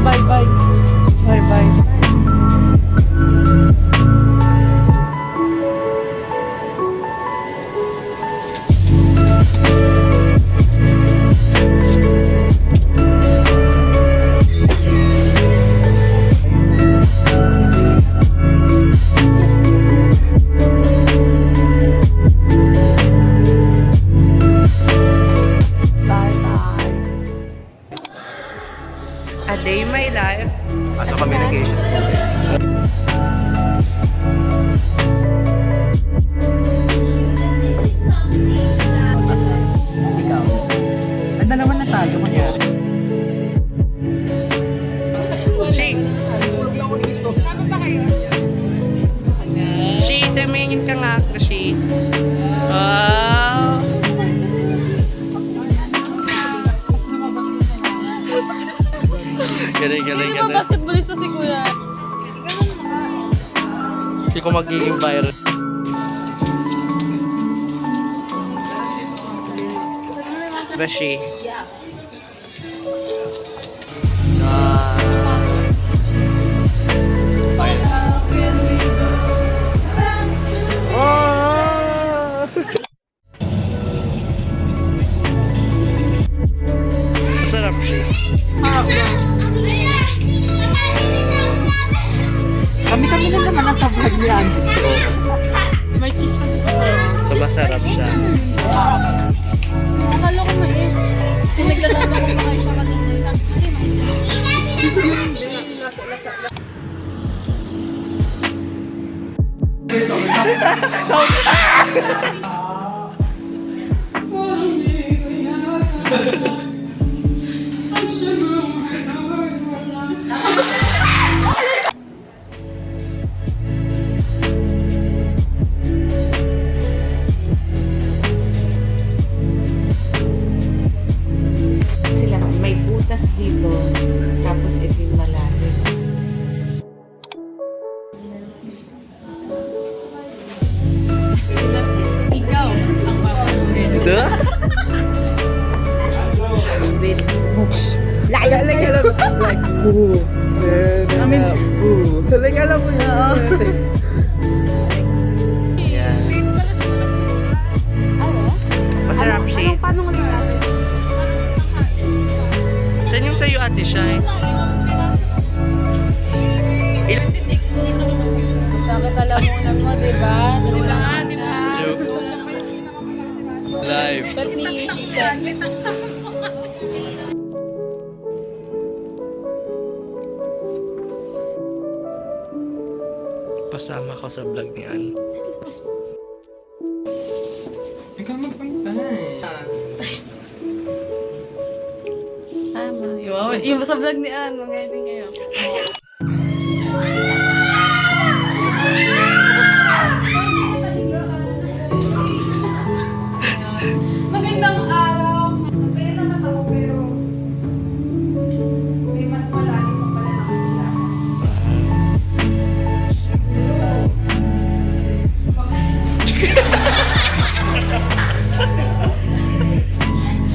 bye, bye. Bye, bye. A day in my life as a communication student. Ikaw. Ang dalawa na tayo, kunyari. Shi, Tulog lang ako dito. Sama ba kayo? Shi, tumingin ka nga Shi. Wow. Galing, galing, Hindi ba galing. basketballista si Kuya? Hindi ko magiging viral. Bashi. Masarap siya. Kami-kami na naman nasa vlog niya. May cheese pa So masarap siya. Akala ko mais. Kung naglalaba ko mga isa kanina, sabi ko, hindi mais. Sila may butas dito, tapos ito yung malalim. Ikaw ang papagulit. Ito? With hooks. Like, ooh. I mean, ooh. Like, alam mo na. Yan. Masarap siya. Paano nga natin? Saan yung sa'yo ate siya eh? 26. Sa akin kalamunan mo, diba? Diba nga, diba? Joke. Live. Ba't ni-shake Pasama ko sa vlog ni Ann. Ikaw magpunta eh. Tama. Yung sa vlog ni Ann, mga eding kayo. Magandang araw. Masaya naman ako pero may mas malalim pa pala na kasilaman.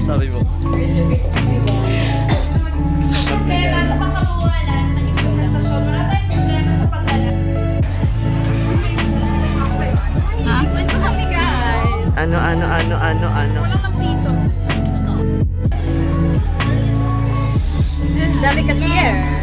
Sabi mo. Kaya sa pangkabuwalan, naging presentasyon, wala tayong problema sa pagdala. Kwento kami guys. Ano? Walang ng piso. This delicacy here.